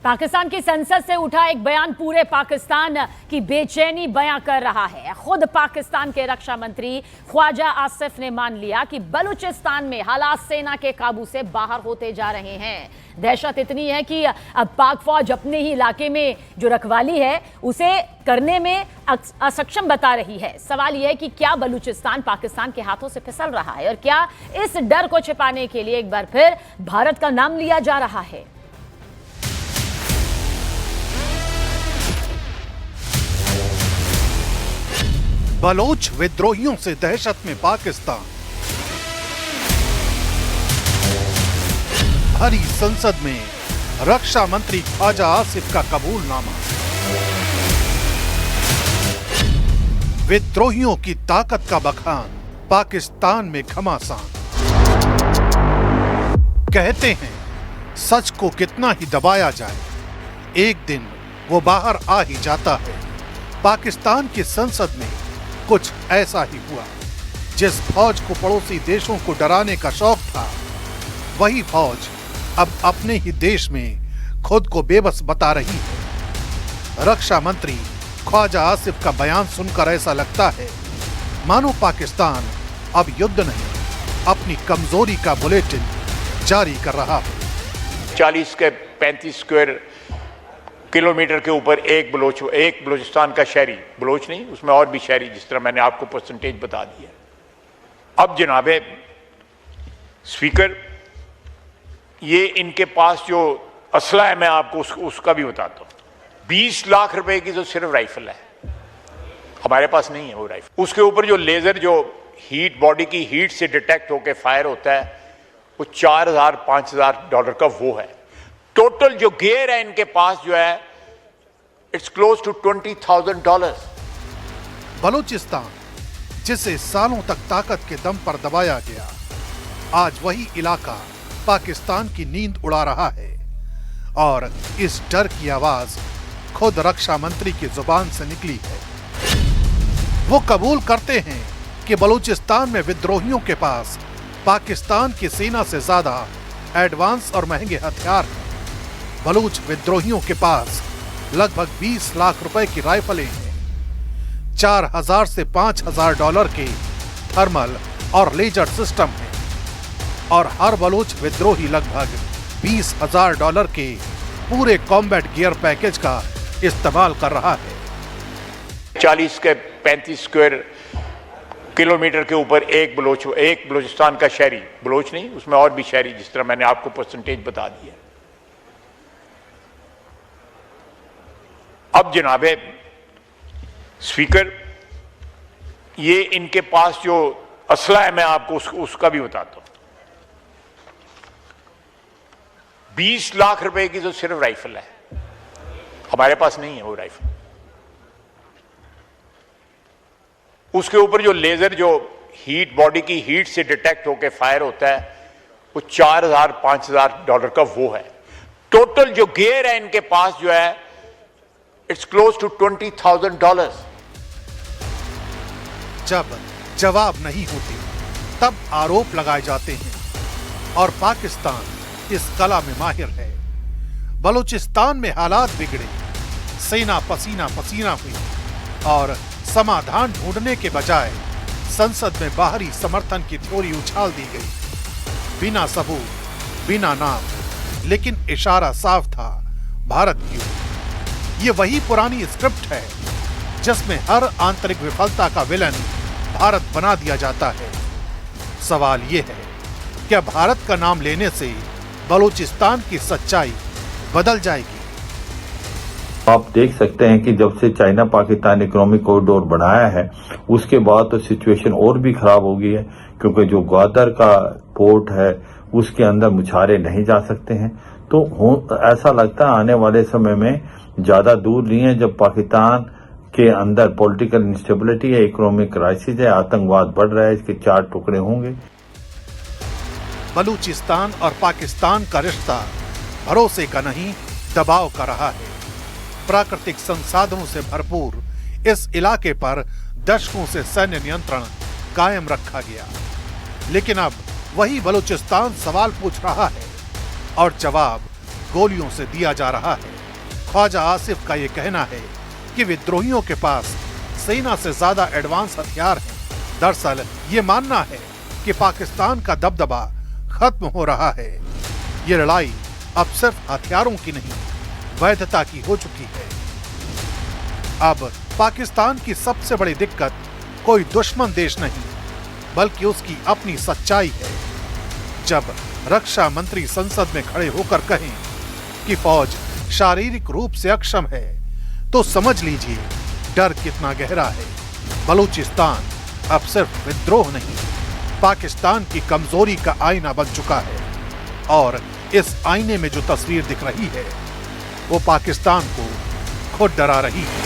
पाकिस्तान की संसद से उठा एक बयान पूरे पाकिस्तान की बेचैनी बयां कर रहा है। खुद पाकिस्तान के रक्षा मंत्री ख्वाजा आसिफ ने मान लिया कि बलूचिस्तान में हालात सेना के काबू से बाहर होते जा रहे हैं। दहशत इतनी है कि अब पाक फौज अपने ही इलाके में जो रखवाली है उसे करने में असक्षम बता रही है। सवाल यह है कि क्या बलूचिस्तान पाकिस्तान के हाथों से फिसल रहा है और क्या इस डर को छिपाने के लिए एक बार फिर भारत का नाम लिया जा रहा है। बलोच विद्रोहियों से दहशत में पाकिस्तान। भरी संसद में रक्षा मंत्री ख्वाजा आसिफ का कबूलनामा। विद्रोहियों की ताकत का बखान, पाकिस्तान में घमासान। कहते हैं सच को कितना ही दबाया जाए, एक दिन वो बाहर आ ही जाता है। पाकिस्तान की संसद में कुछ ऐसा ही हुआ। जिस फौज को पड़ोसी देशों को डराने का शौक था, वही फौज अब अपने ही देश में खुद को बेबस बता रही है। रक्षा मंत्री ख्वाजा आसिफ का बयान सुनकर ऐसा लगता है मानो पाकिस्तान अब युद्ध नहीं, अपनी कमजोरी का बुलेटिन जारी कर रहा है। 40 के 35 स्क्वायर किलोमीटर के ऊपर एक बलूचिस्तान का शहरी, बलोच नहीं उसमें और भी शहरी, जिस तरह मैंने आपको परसेंटेज बता दिया। अब जनाबे स्पीकर, ये इनके पास जो असला है मैं आपको उसका भी बताता हूं। 20 लाख रुपए की तो सिर्फ राइफल है, हमारे पास नहीं है वो राइफल। उसके ऊपर जो लेजर, जो हीट, बॉडी की हीट से डिटेक्ट होकर फायर होता है, वो $4000-5000 का वो है। टोटल जो गियर है इनके पास जो है, इट्स क्लोज टू $20,000। बलूचिस्तान जिसे सालों तक ताकत के दम पर दबाया गया, आज वही इलाका पाकिस्तान की नींद उड़ा रहा है। और इस डर की आवाज खुद रक्षा मंत्री की जुबान से निकली है। वो कबूल करते हैं कि बलूचिस्तान में विद्रोहियों के पास पाकिस्तान की सेना से ज्यादा एडवांस और महंगे हथियार हैं। बलूच विद्रोहियों के पास लगभग 20 लाख रुपए की राइफलें हैं। $4000 से $5000 के थर्मल और लेजर सिस्टम हैं और हर बलूच विद्रोही लगभग $20,000 के पूरे कॉम्बैट गियर पैकेज का इस्तेमाल कर रहा है। 40 के 35 स्क्वायर किलोमीटर के ऊपर एक बलूचिस्तान का शहरी, बलोच नहीं उसमें और भी शहरी, जिस तरह मैंने आपको परसेंटेज बता दिया। अब जनाबे स्पीकर, ये इनके पास जो असला है मैं आपको उसका भी बताता हूं। 20 लाख रुपए की तो सिर्फ राइफल है, हमारे पास नहीं है वो राइफल। उसके ऊपर जो लेजर, जो हीट, बॉडी की हीट से डिटेक्ट होकर फायर होता है, वो $4000-5000 का वो है। टोटल जो गियर है इनके पास जो है, इट्स क्लोज टू $20,000। जब जवाब नहीं होते तब आरोप लगाए जाते हैं और पाकिस्तान इस कला में माहिर है। बलूचिस्तान में हालात बिगड़े, सेना पसीना पसीना हुई और समाधान ढूंढने के बजाय संसद में बाहरी समर्थन की थ्योरी उछाल दी गई। बिना सबूत, बिना नाम, लेकिन इशारा साफ था, भारत की ओर। ये वही पुरानी स्क्रिप्ट है जिसमें हर आंतरिक विफलता का विलन भारत बना दिया जाता है। सवाल ये है, क्या भारत का नाम लेने से बलूचिस्तान की सच्चाई बदल जाएगी? आप देख सकते हैं कि जब से चाइना पाकिस्तान इकोनॉमिक कॉरिडोर बनाया है, उसके बाद तो सिचुएशन और भी खराब हो गई है, क्योंकि जो ग्वादर का पोर्ट है उसके अंदर मछुआरे नहीं जा सकते हैं। तो ऐसा लगता है आने वाले समय में ज्यादा दूर नहीं है जब पाकिस्तान के अंदर पॉलिटिकल इंस्टेबिलिटी है, इकोनॉमिक क्राइसिस है, आतंकवाद बढ़ रहा है, इसके 4 टुकड़े होंगे। बलूचिस्तान और पाकिस्तान का रिश्ता भरोसे का नहीं, दबाव का रहा है। प्राकृतिक संसाधनों से भरपूर इस इलाके पर दशकों से सैन्य नियंत्रण कायम रखा गया, लेकिन अब वही बलूचिस्तान सवाल पूछ रहा है और जवाब गोलियों से दिया जा रहा है। ख्वाजा आसिफ का यह कहना है कि विद्रोहियों के पास सेना से ज्यादा एडवांस हथियार हैं। दरअसल ये मानना है कि पाकिस्तान का दबदबा खत्म हो रहा है। ये लड़ाई अब सिर्फ हथियारों की नहीं, वैधता की हो चुकी है। अब पाकिस्तान की सबसे बड़ी दिक्कत कोई दुश्मन देश नहीं, बल्कि उसकी अपनी सच्चाई है। जब रक्षा मंत्री संसद में खड़े होकर कहें कि फौज शारीरिक रूप से अक्षम है, तो समझ लीजिए डर कितना गहरा है। बलूचिस्तान अब सिर्फ विद्रोह नहीं, पाकिस्तान की कमजोरी का आईना बन चुका है। और इस आईने में जो तस्वीर दिख रही है, वो पाकिस्तान को खुद डरा रही है।